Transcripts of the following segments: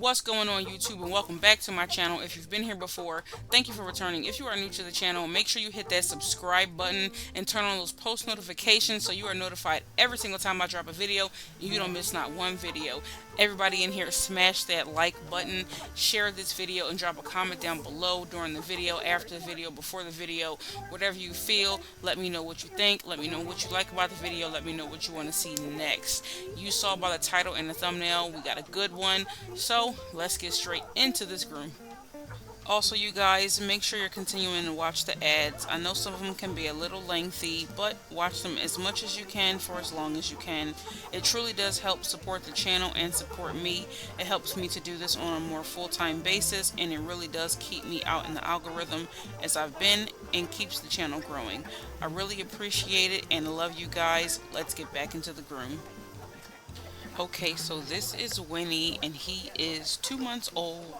What's going on, YouTube, and welcome back to my channel. If you've been here before, thank you for returning. If you are new to the channel, make sure you hit that subscribe button and turn on those post notifications so you are notified every single time I drop a video and you don't miss not one video. Everybody in here, smash that like button, share this video, and drop a comment down below during the video, after the video, before the video, whatever you feel. Let me know what you think. Let me know what you like about the video. Let me know what you want to see next. You saw by the title and the thumbnail, we got a good one. So let's get straight into this groom. Also, you guys, make sure you're continuing to watch the ads. I know some of them can be a little lengthy, but watch them as much as you can for as long as you can. It truly does help support the channel and support me. It helps me to do this on a more full-time basis, and it really does keep me out in the algorithm as I've been, and keeps the channel growing. I really appreciate it and love you guys. Let's get back into the groom. Okay, so this is Winnie, and he is 2 months old,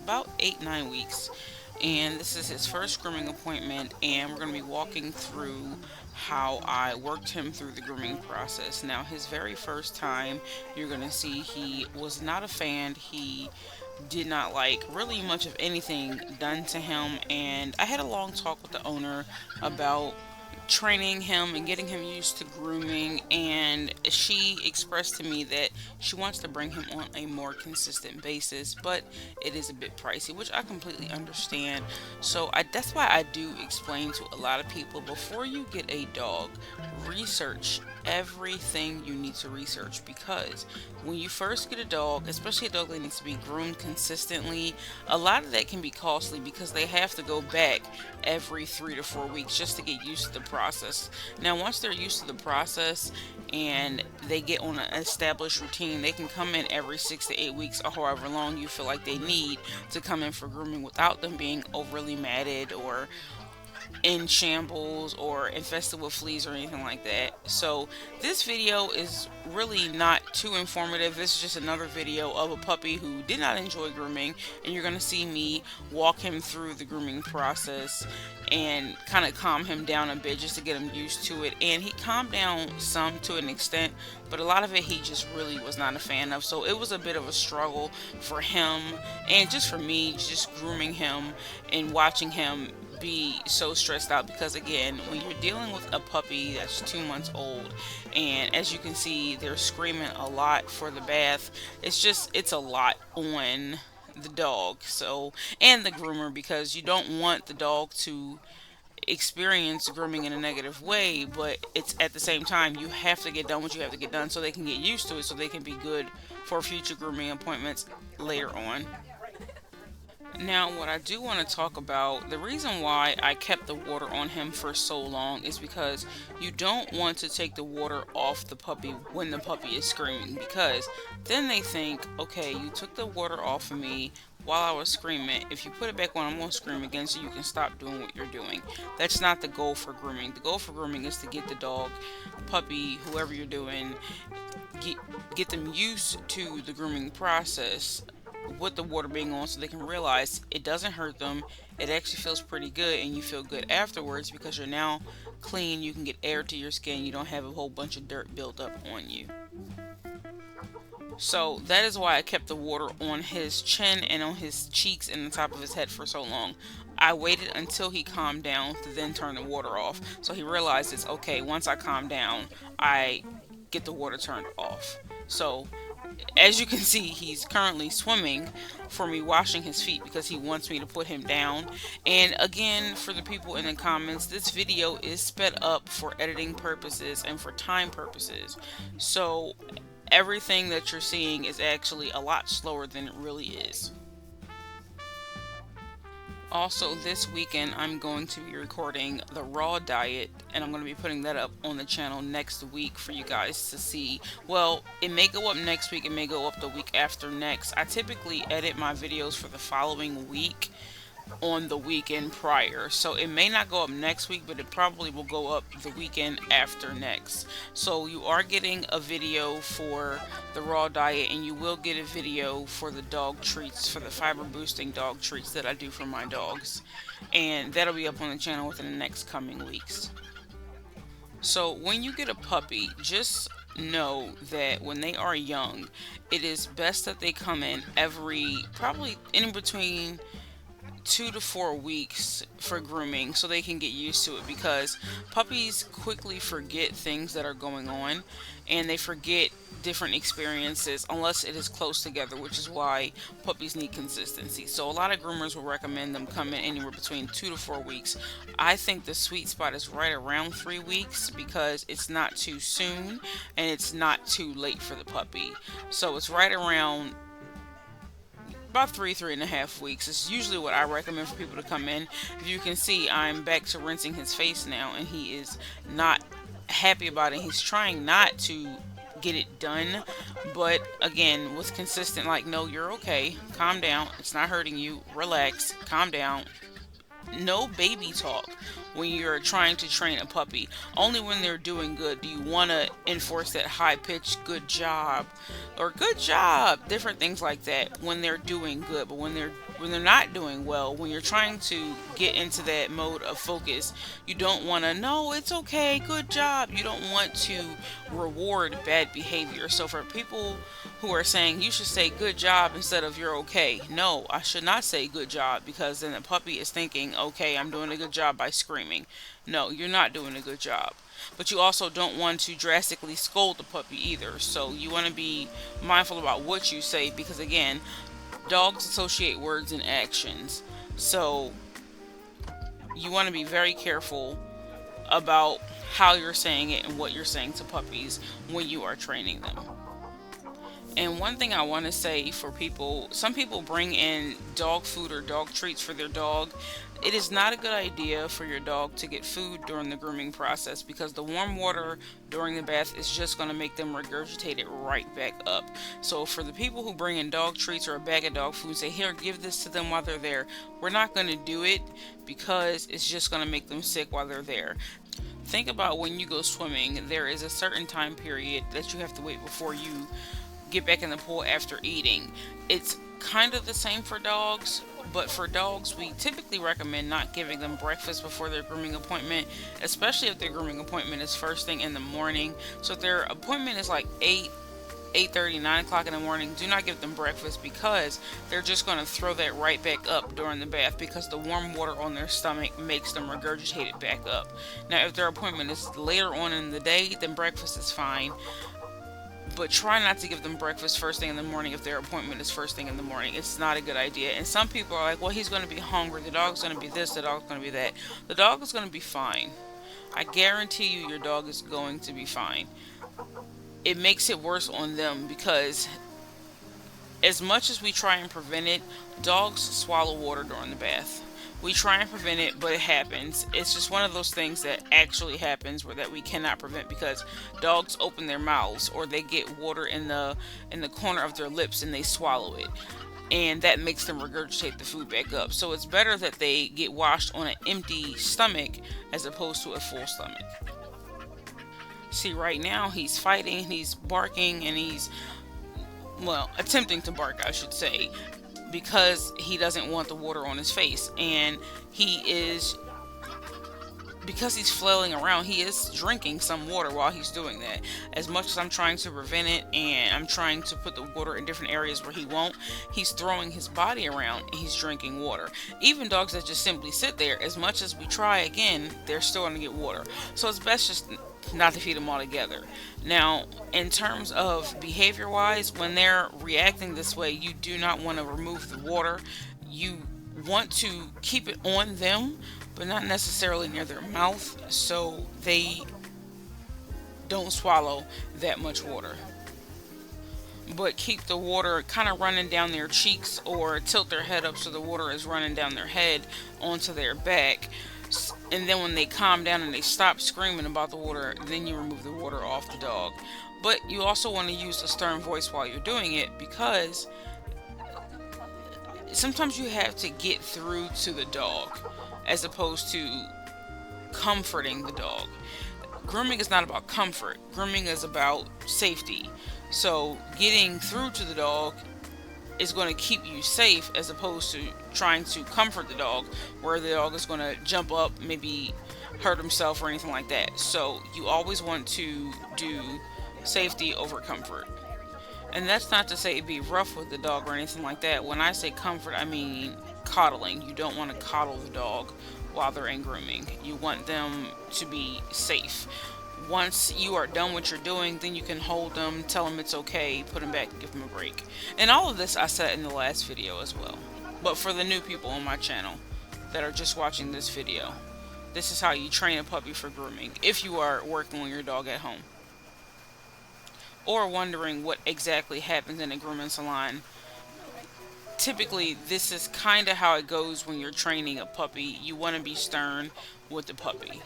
about 8-9 weeks, and this is his first grooming appointment, and we're going to be walking through how I worked him through the grooming process. Now, his very first time, you're going to see he was not a fan. He did not like really much of anything done to him, and I had a long talk with the owner about training him and getting him used to grooming, and she expressed to me that she wants to bring him on a more consistent basis, but it is a bit pricey, which I completely understand. So that's why I do explain to a lot of people, before you get a dog, research everything you need to research, because when you first get a dog, especially a dog that needs to be groomed consistently, a lot of that can be costly because they have to go back every 3 to 4 weeks just to get used to the process. Now, once they're used to the process and they get on an established routine, they can come in every 6 to 8 weeks, or however long you feel like they need to come in for grooming, without them being overly matted or in shambles or infested with fleas or anything like that. So this video is really not too informative. This is just another video of a puppy who did not enjoy grooming, and you're going to see me walk him through the grooming process and kind of calm him down a bit just to get him used to it. And he calmed down some to an extent, but a lot of it he just really was not a fan of. So it was a bit of a struggle for him, and just for me, just grooming him and watching him be so stressed out, because again, when you're dealing with a puppy that's 2 months old, and as you can see, they're screaming a lot for the bath, it's a lot on the dog, so, and the groomer, because you don't want the dog to experience grooming in a negative way, but it's at the same time, you have to get done what you have to get done so they can get used to it, so they can be good for future grooming appointments later on. Now, what I do want to talk about, the reason why I kept the water on him for so long is because you don't want to take the water off the puppy when the puppy is screaming, because then they think, okay, you took the water off of me while I was screaming. If you put it back on, I'm going to scream again, so you can stop doing what you're doing. That's not the goal for grooming. The goal for grooming is to get the dog, puppy, whoever you're doing, get them used to the grooming process with the water being on, so they can realize it doesn't hurt them, it actually feels pretty good, and you feel good afterwards because you're now clean, you can get air to your skin, you don't have a whole bunch of dirt built up on you. So that is why I kept the water on his chin and on his cheeks and the top of his head for so long. I waited until he calmed down to then turn the water off, so he realizes, okay, once I calm down, I get the water turned off. So as you can see, he's currently swimming for me washing his feet because he wants me to put him down. And again, for the people in the comments, this video is sped up for editing purposes and for time purposes. So everything that you're seeing is actually a lot slower than it really is. Also, this weekend I'm going to be recording the raw diet, and I'm going to be putting that up on the channel next week for you guys to see. Well, it may go up next week, it may go up the week after next. I typically edit my videos for the following week on the weekend prior, so it may not go up next week, but it probably will go up the weekend after next. So you are getting a video for the raw diet, and you will get a video for the dog treats, for the fiber boosting dog treats that I do for my dogs, and that'll be up on the channel within the next coming weeks. So when you get a puppy, just know that when they are young, it is best that they come in every, probably in between 2 to 4 weeks for grooming so they can get used to it, because puppies quickly forget things that are going on, and they forget different experiences unless it is close together, which is why puppies need consistency. So a lot of groomers will recommend them come in anywhere between 2 to 4 weeks. I think the sweet spot is right around 3 weeks, because it's not too soon and it's not too late for the puppy. So it's right around about 3.5 weeks is usually what I recommend for people to come in. If you can see, I'm back to rinsing his face now, and he is not happy about it. He's trying not to get it done, but again, with consistent, like, no, you're okay, calm down, it's not hurting you, relax, calm down. No baby talk when you're trying to train a puppy. Only when they're doing good do you want to enforce that high pitched good job or good job, different things like that when they're doing good. But when they're not doing well, when you're trying to get into that mode of focus, you don't want to, no, it's okay, good job. You don't want to reward bad behavior. So for people who are saying you should say good job instead of you're okay, no, I should not say good job, because then the puppy is thinking, okay, I'm doing a good job by screaming. No, you're not doing a good job. But you also don't want to drastically scold the puppy either. So you want to be mindful about what you say, because again, dogs associate words and actions. So you want to be very careful about how you're saying it and what you're saying to puppies when you are training them. And one thing I want to say for people, some people bring in dog food or dog treats for their dog. It is not a good idea for your dog to get food during the grooming process, because the warm water during the bath is just going to make them regurgitate it right back up. So for the people who bring in dog treats or a bag of dog food and say, here, give this to them while they're there, we're not going to do it, because it's just going to make them sick while they're there. Think about when you go swimming, there is a certain time period that you have to wait before you get back in the pool after eating. It's kind of the same for dogs, but for dogs, we typically recommend not giving them breakfast before their grooming appointment, especially if their grooming appointment is first thing in the morning. So if their appointment is like 8:30, 9 o'clock in the morning, do not give them breakfast, because they're just going to throw that right back up during the bath, because the warm water on their stomach makes them regurgitate it back up. Now, if their appointment is later on in the day, then breakfast is fine. But try not to give them breakfast first thing in the morning if their appointment is first thing in the morning. It's not a good idea. And some people are like, well, he's going to be hungry. The dog's going to be this. The dog's going to be that. The dog is going to be fine. I guarantee you your dog is going to be fine. It makes it worse on them, because as much as we try and prevent it, dogs swallow water during the bath. We try and prevent it, but it happens. It's just one of those things that actually happens, where that we cannot prevent, because dogs open their mouths, or they get water in the corner of their lips and they swallow it, and that makes them regurgitate the food back up. So it's better that they get washed on an empty stomach as opposed to a full stomach. See, right now he's fighting, he's barking, and he's, well, attempting to bark, I should say, because he doesn't want the water on his face. And because he's flailing around, he is drinking some water while he's doing that. As much as I'm trying to prevent it, and I'm trying to put the water in different areas where he won't, he's throwing his body around and he's drinking water. Even dogs that just simply sit there, as much as we try, again, they're still going to get water. So it's best just not to feed them all together. Now, in terms of behavior wise, when they're reacting this way, you do not want to remove the water. You want to keep it on them, but not necessarily near their mouth, so they don't swallow that much water. But keep the water kind of running down their cheeks, or tilt their head up so the water is running down their head onto their back. And then when they calm down and they stop screaming about the water, then you remove the water off the dog. But you also want to use a stern voice while you're doing it, because sometimes you have to get through to the dog as opposed to comforting the dog. Grooming is not about comfort. Grooming is about safety. So getting through to the dog is going to keep you safe, as opposed to trying to comfort the dog, where the dog is going to jump up, maybe hurt himself or anything like that. So you always want to do Safety over comfort. And that's not to say be rough with the dog or anything like that. When I say comfort, I mean coddling. You don't want to coddle the dog while they're in grooming. You want them to be safe. Once you are done what you're doing, then you can hold them, tell them it's okay, put them back, and give them a break. And all of this I said in the last video as well. But for the new people on my channel that are just watching this video, this is how you train a puppy for grooming if you are working on your dog at home, or wondering what exactly happens in a grooming salon. Typically, this is kind of how it goes when you're training a puppy. You want to be stern with the puppy.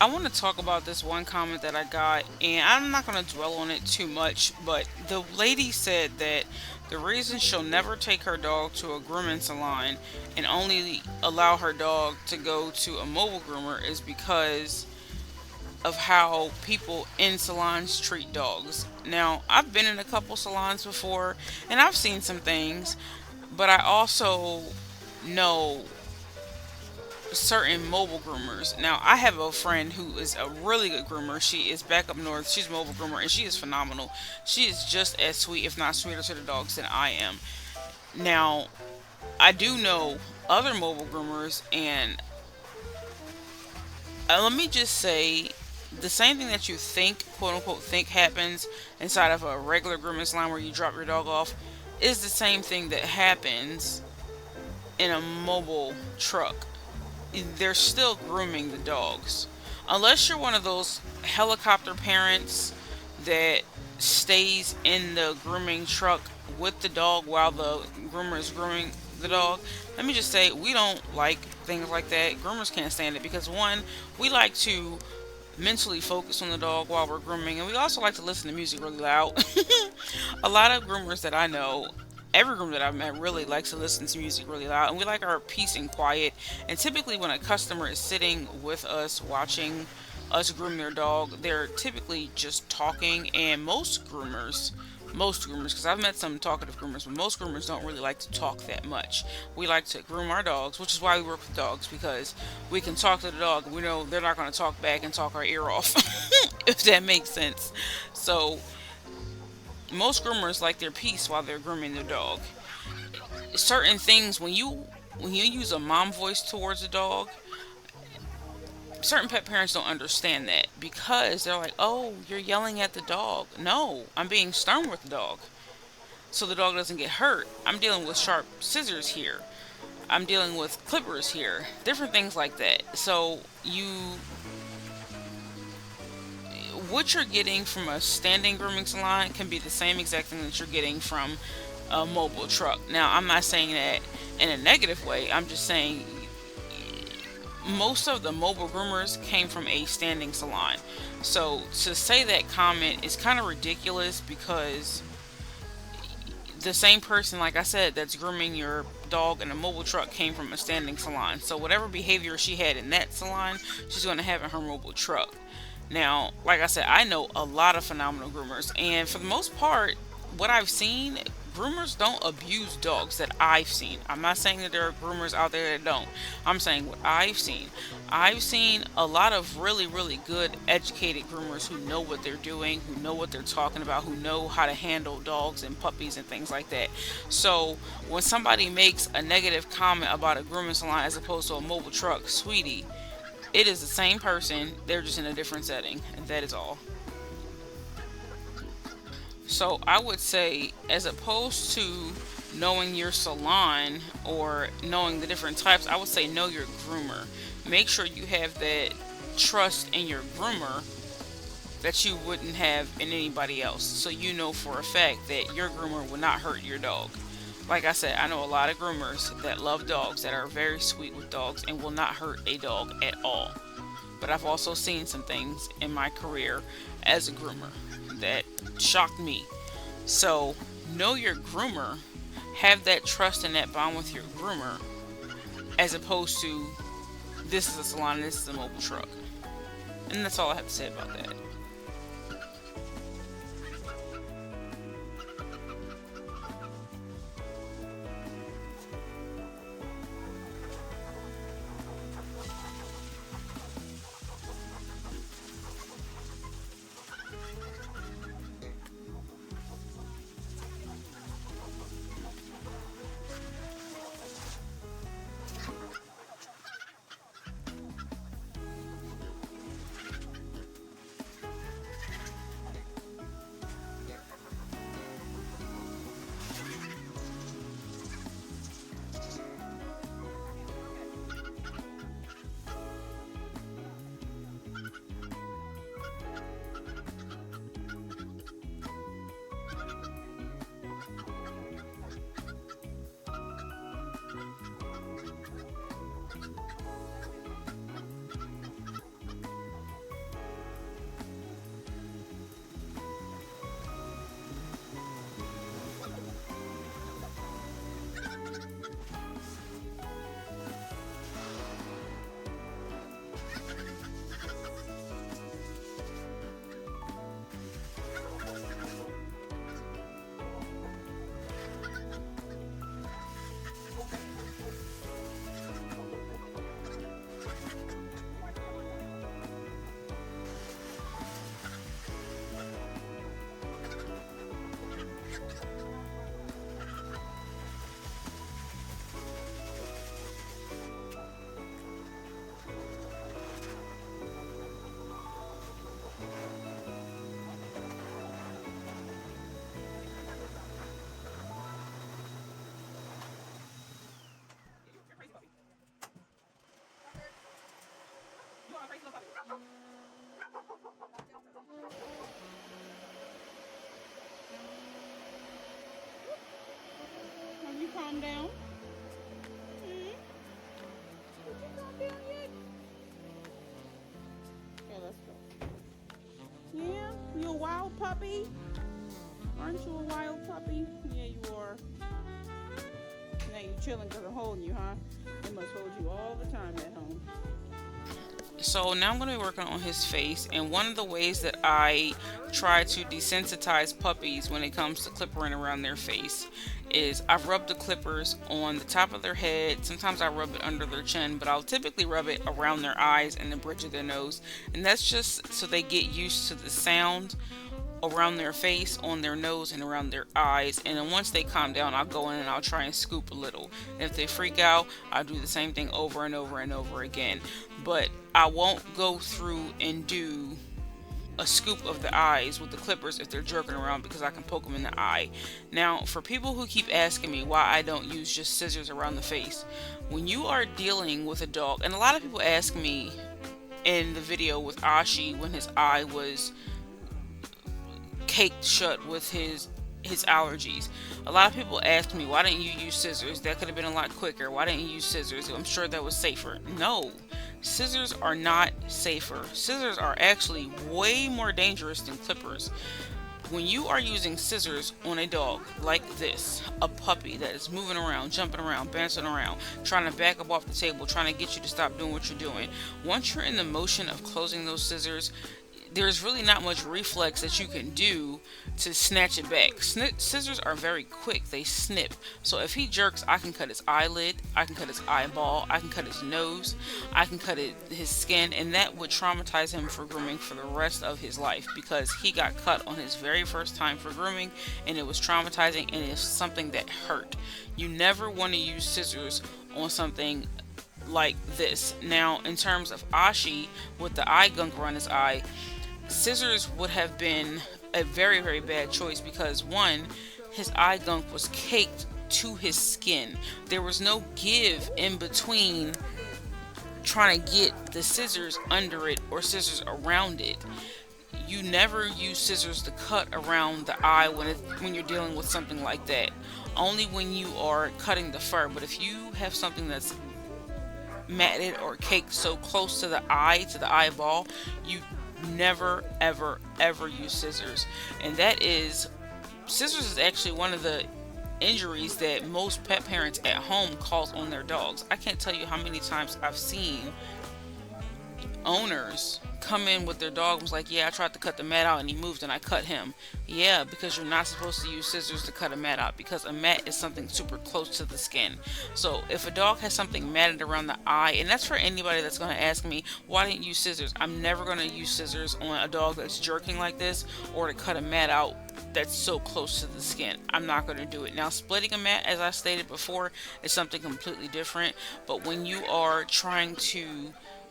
I want to talk about this one comment that I got, and I'm not going to dwell on it too much, but the lady said that the reason she'll never take her dog to a grooming salon and only allow her dog to go to a mobile groomer is because of how people in salons treat dogs. Now, I've been in a couple salons before, and I've seen some things, but I also know certain mobile groomers. Now, I have a friend who is a really good groomer. She is back up north. She's a mobile groomer, and she is phenomenal. She is just as sweet, if not sweeter, to the dogs than I am. Now, I do know other mobile groomers, and let me just say, the same thing that you think, quote unquote, think happens inside of a regular grooming salon where you drop your dog off is the same thing that happens in a mobile truck. They're still grooming the dogs. Unless you're one of those helicopter parents that stays in the grooming truck with the dog while the groomer is grooming the dog. Let me just say, we don't like things like that. Groomers can't stand it because, one, we like to mentally focus on the dog while we're grooming, and we also like to listen to music really loud. A lot of groomers that I know, every groomer that I've met really likes to listen to music really loud, and we like our peace and quiet. And typically when a customer is sitting with us watching us groom their dog, they're typically just talking. And most groomers, because I've met some talkative groomers, but most groomers don't really like to talk that much. We like to groom our dogs, which is why we work with dogs, because we can talk to the dog. We know they're not going to talk back and talk our ear off, if that makes sense. So most groomers like their peace while they're grooming their dog. Certain things, when you use a mom voice towards a dog, certain pet parents don't understand that because they're like, "Oh, you're yelling at the dog." No, I'm being stern with the dog so the dog doesn't get hurt. I'm dealing with sharp scissors here. I'm dealing with clippers here. Different things like that. So what you're getting from a standing grooming salon can be the same exact thing that you're getting from a mobile truck. Now, I'm not saying that in a negative way. I'm just saying most of the mobile groomers came from a standing salon. So to say that comment is kind of ridiculous because the same person, like I said, that's grooming your dog in a mobile truck came from a standing salon. So whatever behavior she had in that salon, she's going to have in her mobile truck. Now, like I said, I know a lot of phenomenal groomers, and for the most part, what I've seen, groomers don't abuse dogs that I've seen. I'm not saying that there are groomers out there that don't. I'm saying what I've seen. I've seen a lot of really, really good educated groomers who know what they're doing, who know what they're talking about, who know how to handle dogs and puppies and things like that. So when somebody makes a negative comment about a grooming salon as opposed to a mobile truck, sweetie, it is the same person. They're just in a different setting, and that is all. So I would say, as opposed to knowing your salon or knowing the different types, I would say know your groomer. Make sure you have that trust in your groomer that you wouldn't have in anybody else. So you know for a fact that your groomer will not hurt your dog. Like I said, I know a lot of groomers that love dogs, that are very sweet with dogs, and will not hurt a dog at all. But I've also seen some things in my career as a groomer that shocked me. So know your groomer, have that trust and that bond with your groomer, as opposed to this is a salon and this is a mobile truck. And that's all I have to say about that. Have you calmed down? Did you calm down yet? Okay, let's go. Yeah, you a wild puppy? Aren't you a wild puppy? Yeah, you are. Now you chilling because I'm holding you, huh? They must hold you all the time at home. So now I'm going to be working on his face, and one of the ways that I try to desensitize puppies when it comes to clippering around their face is I rub the clippers on the top of their head. Sometimes I rub it under their chin, but I'll typically rub it around their eyes and the bridge of their nose, and that's just so they get used to the sound around their face, on their nose, and around their eyes. And then once they calm down, I'll go in and I'll try and scoop a little. And if they freak out, I'll do the same thing over and over and over again. But I won't go through and do a scoop of the eyes with the clippers if they're jerking around, because I can poke them in the eye. Now, for people who keep asking me why I don't use just scissors around the face, when you are dealing with a dog, and a lot of people ask me in the video with Ashi when his eye was caked shut with his allergies. A lot of people ask me, why didn't you use scissors? That could have been a lot quicker. Why didn't you use scissors? I'm sure that was safer. No, scissors are not safer. Scissors are actually way more dangerous than clippers. When you are using scissors on a dog like this, a puppy that is moving around, jumping around, bouncing around, trying to back up off the table, trying to get you to stop doing what you're doing, once you're in the motion of closing those scissors, there's really not much reflex that you can do to snatch it back. Scissors are very quick, they snip. So if he jerks, I can cut his eyelid, I can cut his eyeball, I can cut his nose, I can cut his skin, and that would traumatize him for grooming for the rest of his life, because he got cut on his very first time for grooming and it was traumatizing and it's something that hurt. You never want to use scissors on something like this. Now, in terms of Ashi with the eye gunk around his eye, scissors would have been a very, very bad choice because one, his eye gunk was caked to his skin. There was no give in between trying to get the scissors under it or scissors around it. You never use scissors to cut around the eye when you're dealing with something like that. Only when you are cutting the fur. But if you have something that's matted or caked so close to the eye, to the eyeball, you never ever ever use scissors. And scissors is actually one of the injuries that most pet parents at home cause on their dogs. I can't tell you how many times I've seen owners come in with their dog and was like, yeah, I tried to cut the mat out and he moved and I cut him. Yeah, because you're not supposed to use scissors to cut a mat out, because a mat is something super close to the skin. So if a dog has something matted around the eye, and that's for anybody that's going to ask me, why didn't you use scissors? I'm never going to use scissors on a dog that's jerking like this or to cut a mat out that's so close to the skin. I'm not going to do it. Now, splitting a mat, as I stated before, is something completely different. But when you are trying to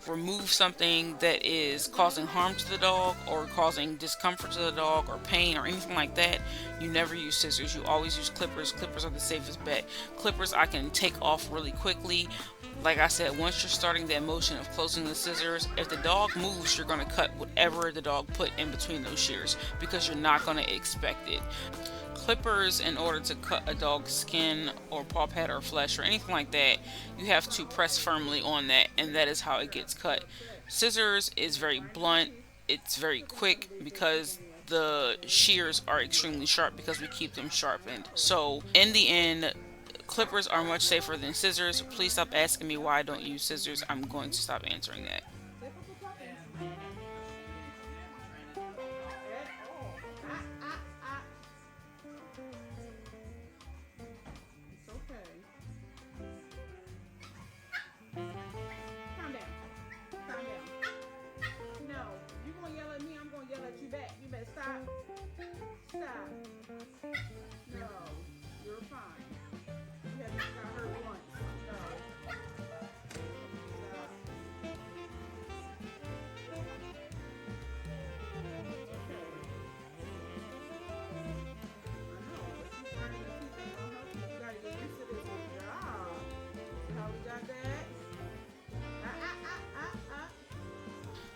remove something that is causing harm to the dog or causing discomfort to the dog or pain or anything like that, you never use scissors. You always use clippers. Clippers are the safest bet. Clippers I can take off really quickly. Like I said, once you're starting that motion of closing the scissors, if the dog moves, you're going to cut whatever the dog put in between those shears, because you're not going to expect it. Clippers, in order to cut a dog's skin or paw pad or flesh or anything like that, you have to press firmly on that, and that is how it gets cut. Scissors is very blunt, it's very quick because the shears are extremely sharp because we keep them sharpened. So in the end, clippers are much safer than scissors. Please stop asking me why I don't use scissors. I'm going to stop answering that.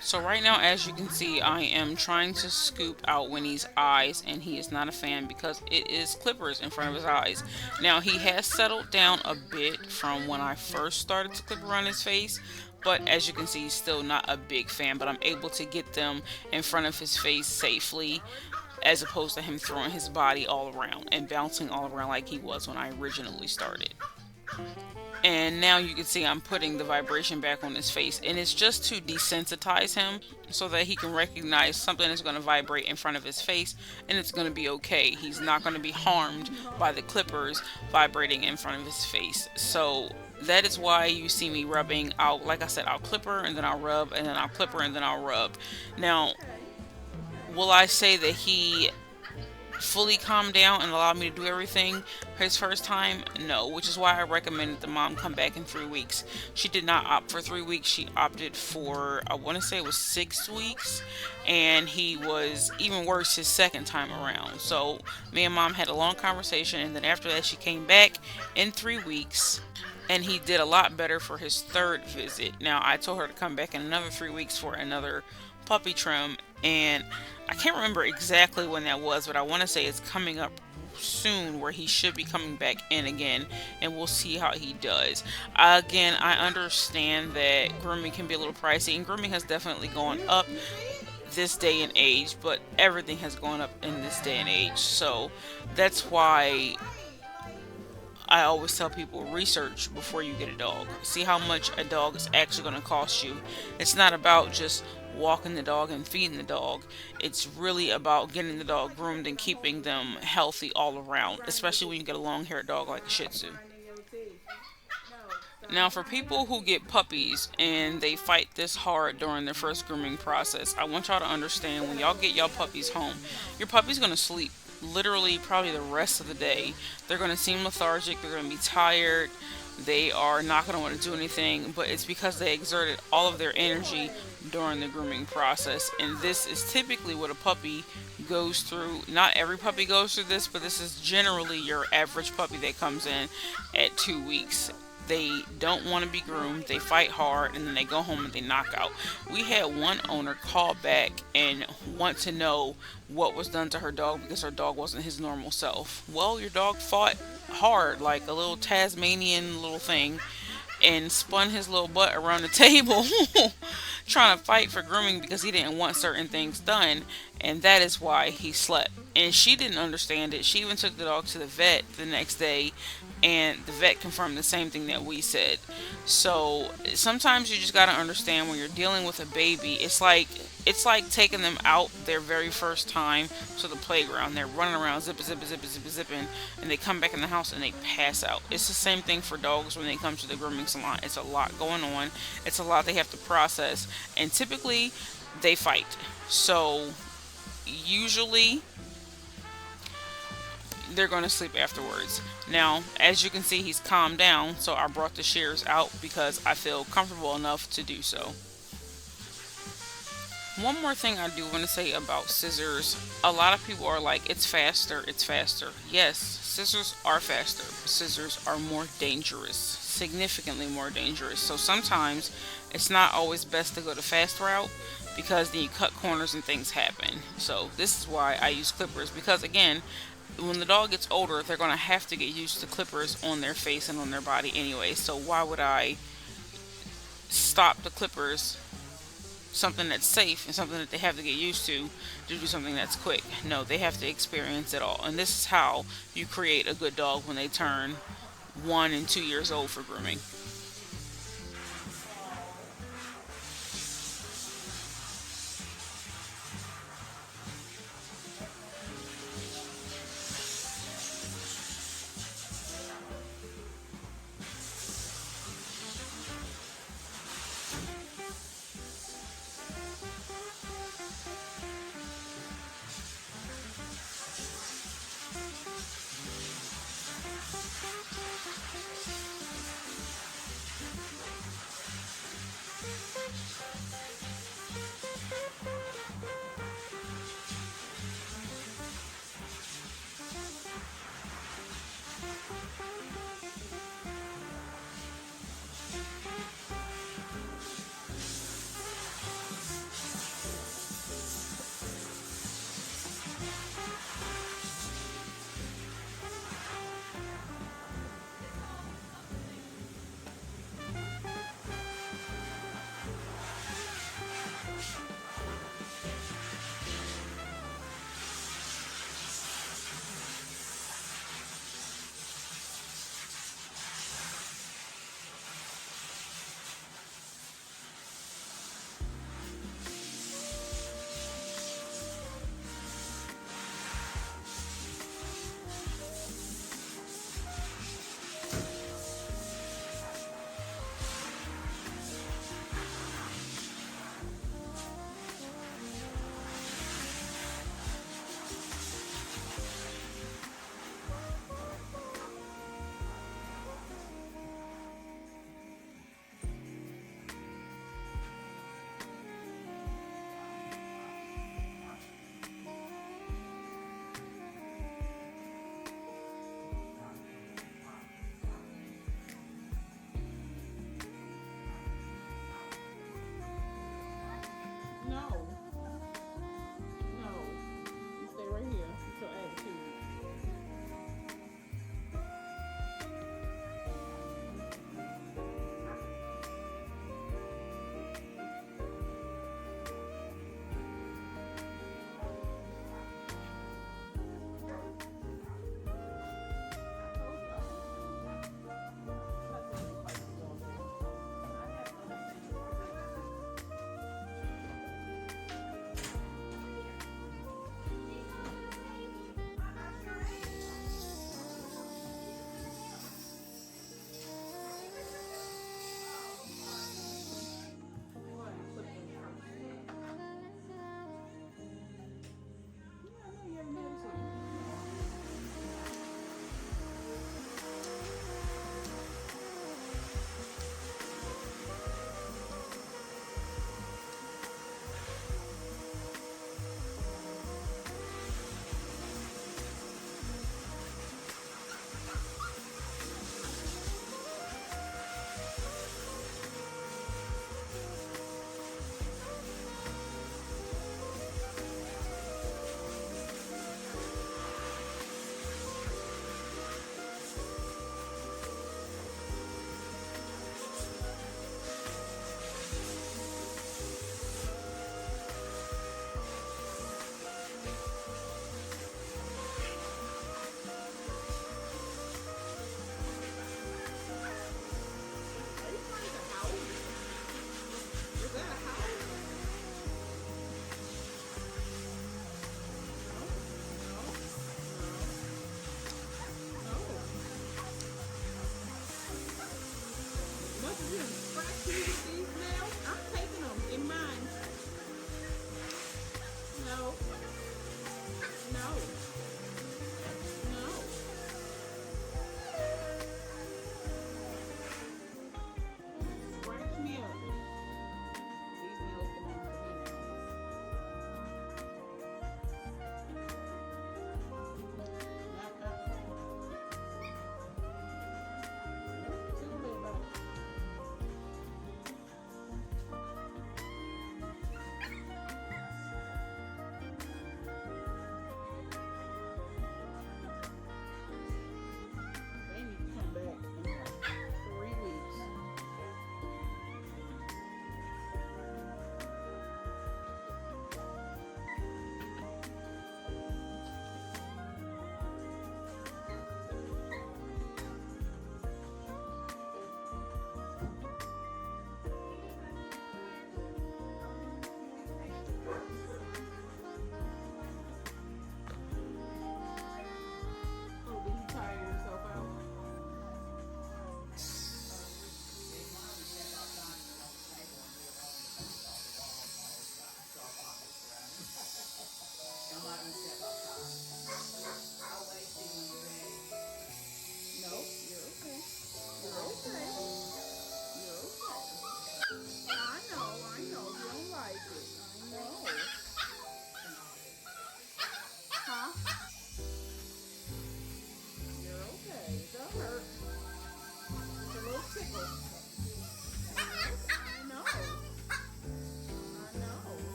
So right now, as you can see, I am trying to scoop out Winnie's eyes, and he is not a fan because it is clippers in front of his eyes. Now, he has settled down a bit from when I first started to clip around his face, but as you can see, he's still not a big fan, but I'm able to get them in front of his face safely, as opposed to him throwing his body all around and bouncing all around like he was when I originally started. And now you can see I'm putting the vibration back on his face, and it's just to desensitize him so that he can recognize something is going to vibrate in front of his face and it's going to be okay. He's not going to be harmed by the clippers vibrating in front of his face. So that is why you see me rubbing out. Like I said, I'll clipper and then I'll rub, and then I'll clipper and then I'll rub. Now, will I say that he fully calmed down and allowed me to do everything his first time? No, which is why I recommended the mom come back in 3 weeks. She did not opt for 3 weeks. She opted for, I want to say it was 6 weeks, and he was even worse his second time around. So me and mom had a long conversation, and then after that she came back in 3 weeks, and he did a lot better for his third visit. Now, I told her to come back in another 3 weeks for another puppy trim, and I can't remember exactly when that was, but I want to say it's coming up soon where he should be coming back in again, and we'll see how he does. Again, I understand that grooming can be a little pricey, and grooming has definitely gone up this day and age, but everything has gone up in this day and age. So that's why I always tell people, research before you get a dog. See how much a dog is actually going to cost you. It's not about just walking the dog and feeding the dog. It's really about getting the dog groomed and keeping them healthy all around, especially when you get a long haired dog like a Shih Tzu. Now, for people who get puppies and they fight this hard during their first grooming process, I want y'all to understand when y'all get y'all puppies home, your puppy's gonna sleep literally probably the rest of the day. They're gonna seem lethargic, they're gonna be tired, they are not gonna want to do anything, but it's because they exerted all of their energy during the grooming process. And this is typically what a puppy goes through. Not every puppy goes through this, but this is generally your average puppy that comes in at 2 weeks. They don't want to be groomed, they fight hard, and then they go home and they knock out. We had one owner call back and want to know what was done to her dog because her dog wasn't his normal self. Well, your dog fought hard like a little Tasmanian little thing and spun his little butt around the table trying to fight for grooming because he didn't want certain things done, and that is why he slept. And she didn't understand it. She even took the dog to the vet the next day, and the vet confirmed the same thing that we said. So sometimes you just got to understand when you're dealing with a baby, it's like taking them out their very first time to the playground. They're running around zipping, and they come back in the house and they pass out. It's the same thing for dogs when they come to the grooming salon. It's a lot going on. It's a lot they have to process, and typically they fight. So usually they're going to sleep afterwards. Now, as you can see, he's calmed down, so I brought the shears out because I feel comfortable enough to do so. One more thing I do want to say about scissors. A lot of people are like, it's faster, it's faster. Yes, scissors are faster, but scissors are more dangerous, significantly more dangerous. So sometimes it's not always best to go the fast route because then you cut corners and things happen. So this is why I use clippers, because again, when the dog gets older, they're going to have to get used to clippers on their face and on their body anyway. So why would I stop the clippers, something that's safe and something that they have to get used to do something that's quick? No, they have to experience it all. And this is how you create a good dog when they turn 1 and 2 years old for grooming.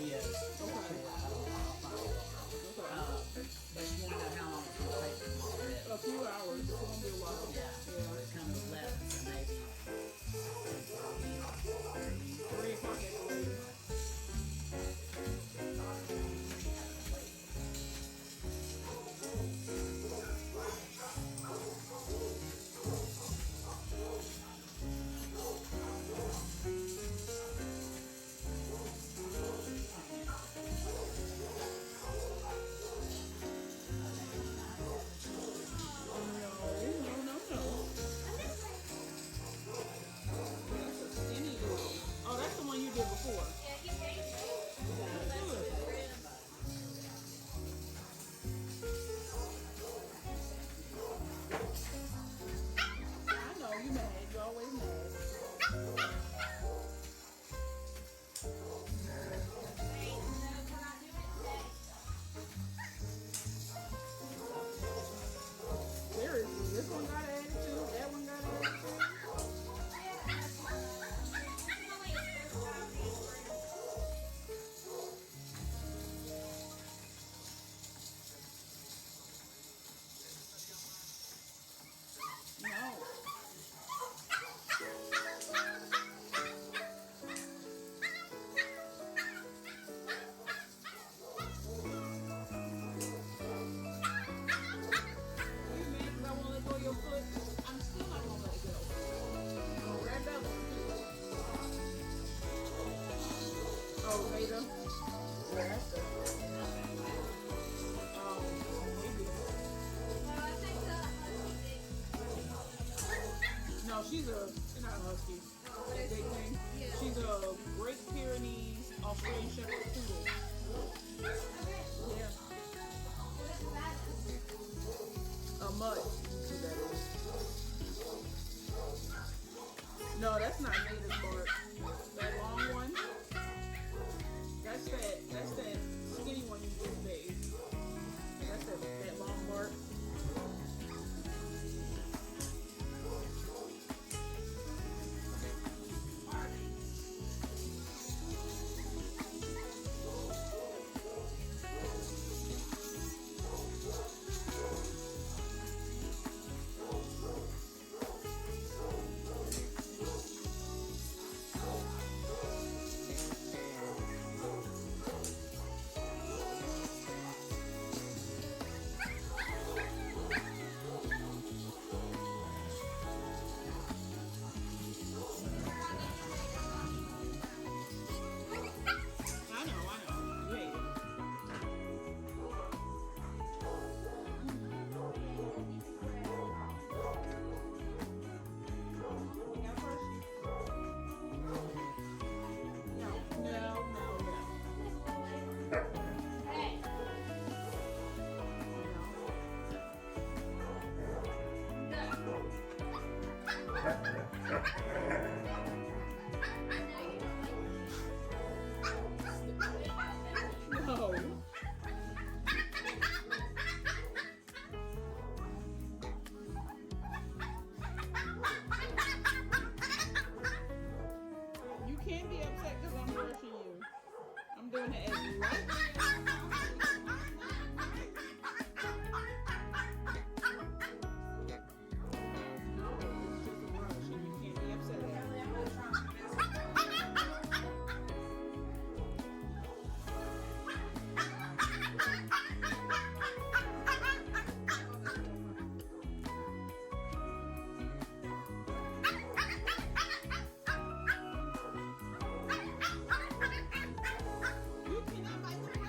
videos. Okay. I don't know how far they are. But you want to know how long it's going to take to rip. A few hours. It's gonna be a while. Yeah. But it comes with lessons, so maybe 3 o'clock at the latest. Oh, that's the one you did before. I know you mad. You always mad. Seriously, this one got an attitude. That one got an attitude. No. You mad 'cause I won't let go of your foot? I'm still not gonna let it go. I'm gonna grab that one. Oh, Veda? Yeah, that's the. Maybe. No, she's not a husky. That big thing. She's a Great Pyrenees Australian Shepherd Poodle. Yeah. A mutt. Is that it? No, that's not native bark. That long one. That's that skinny one you just made. That's that long bark. I know. You hate it. You got first? No. You can't be upset because I'm brushing you. I'm doing it as lightly as No, it's just a brush and you can't be upset at me. You cannot bite your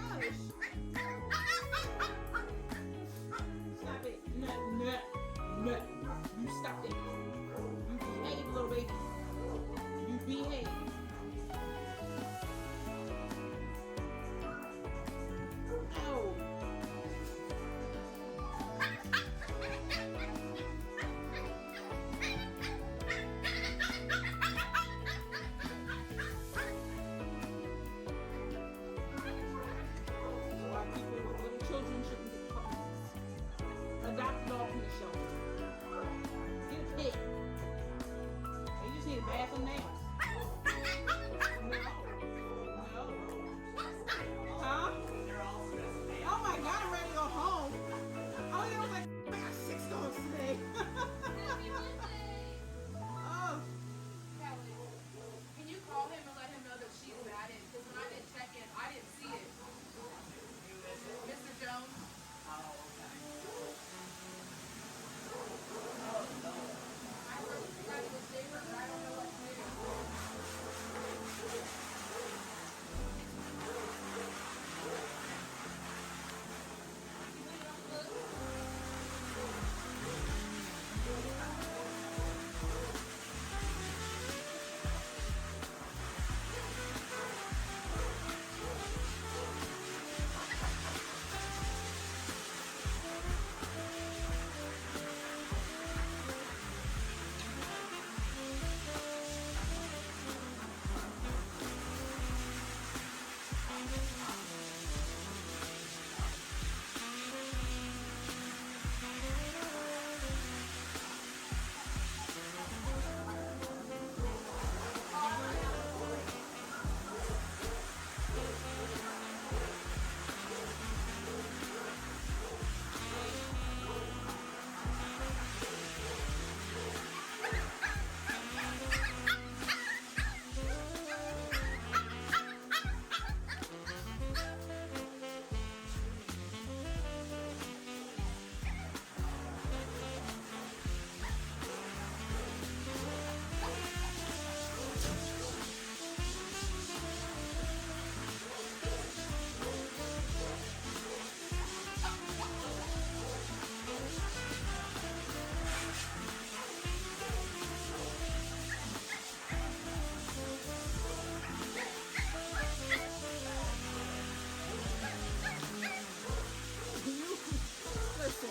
Listen,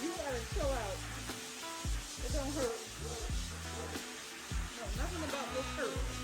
you gotta chill out. It don't hurt. No, nothing about this hurts.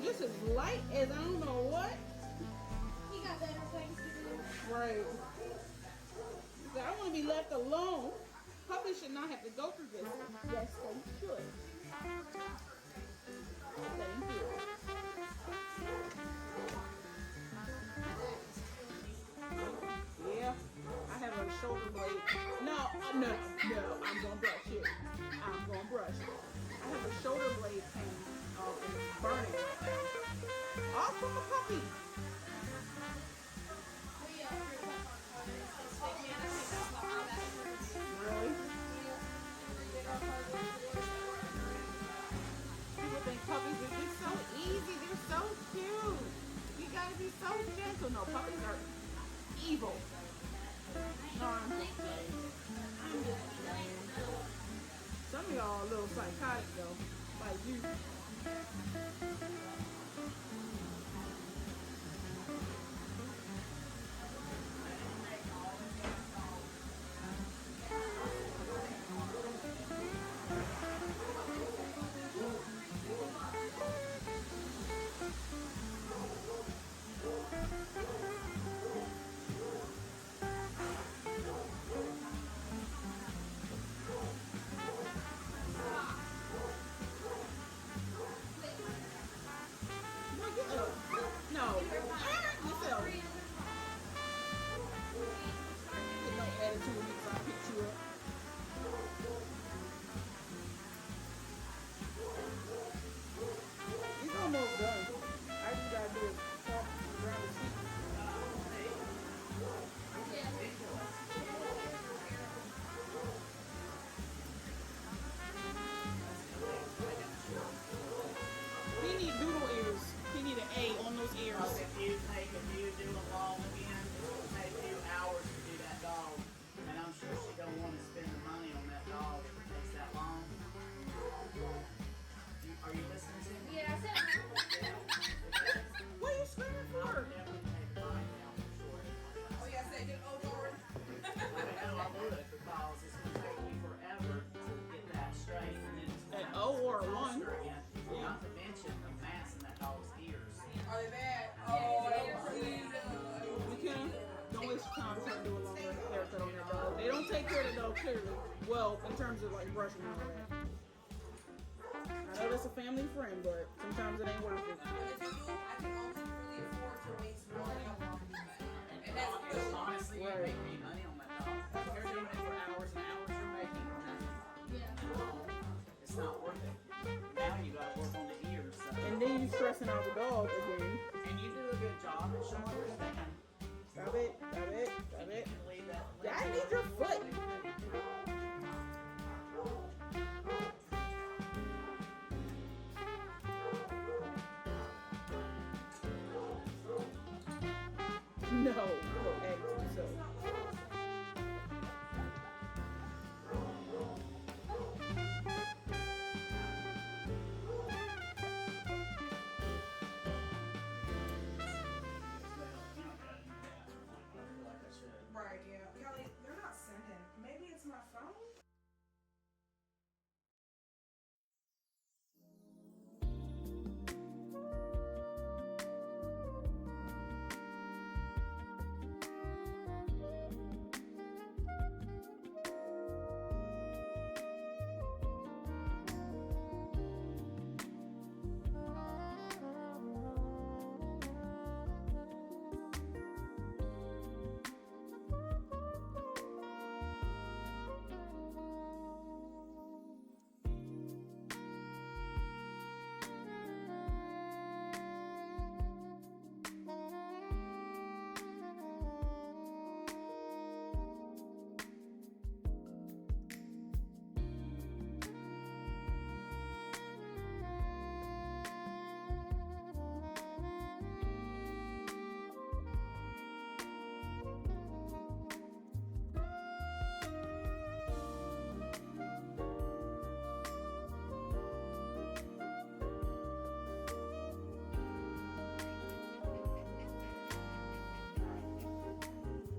Just as light as I don't know what. He got better things to do. Right. So I want to be left alone. Puppies should not have to go through this. Yes, they should. Thank you. Yeah, I have a shoulder blade. No, I'm gonna brush it. I'm gonna brush it. I have a shoulder blade pain. And it's burning right now. All from a puppy. Really? People think puppies are just so easy. They're so cute. You gotta be so gentle. No, puppies are evil. No, I'm just playing. Some of y'all are a little psychotic though, like you. take care of the dog clearly. Well, in terms of like brushing and all that. I know that's a family friend, but sometimes it ain't worth it. Honestly, you make me money on my dog. You're doing it for hours and hours. You're making nothing. It's not worth it. Now you gotta work on the ears. So. And then you stressing out the dog again. And you do a good job at showing respect. Stop it, stop it, stop You it. can leave that. I need your foot. No, little egg so. Right, yeah. Kelly, they're not sending. Maybe it's my phone?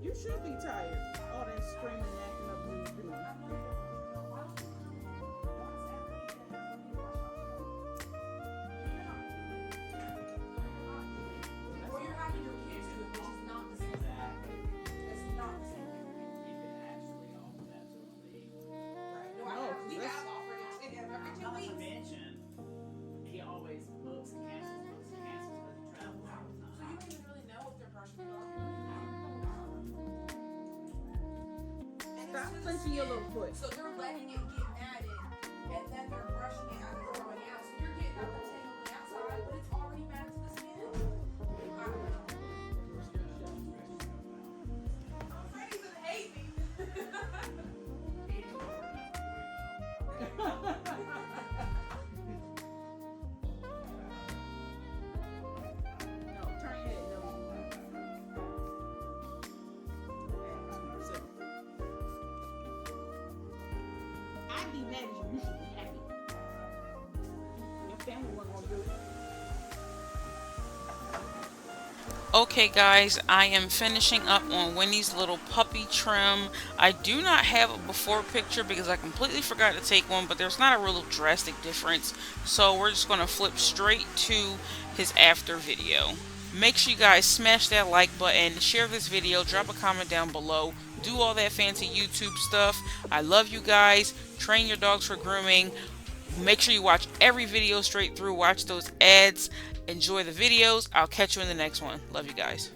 You should be tired. All that screaming and acting up when you're doing. Well, you're having your kids do it, which is not the same. It's not the same. You can actually offer that to a league. Right. No, No, we that's- have offered it to him every 2 Not to weeks. mention, he always books and cancels because he travels all the So time. you don't even really know if they're brushing the dog. And Stop as soon as clenching your little foot. So they're letting it get matted, and then they're brushing it as it's growing out. So you're getting nothing tangled on the outside, but it's already matted to the skin. I don't know. I'm afraid he's gonna hate me. No, turn your head. No. Sit. I'd be mad at you. You should be happy. Your family wasn't gonna do it. Okay guys, I am finishing up on Winnie's little puppy trim. I do not have a before picture because I completely forgot to take one, but there's not a real drastic difference. So we're just going to flip straight to his after video. Make sure you guys smash that like button, share this video, drop a comment down below, do all that fancy YouTube stuff. I love you guys. Train your dogs for grooming. Make sure you watch every video straight through. Watch those ads. Enjoy the videos. I'll catch you in the next one. Love you guys.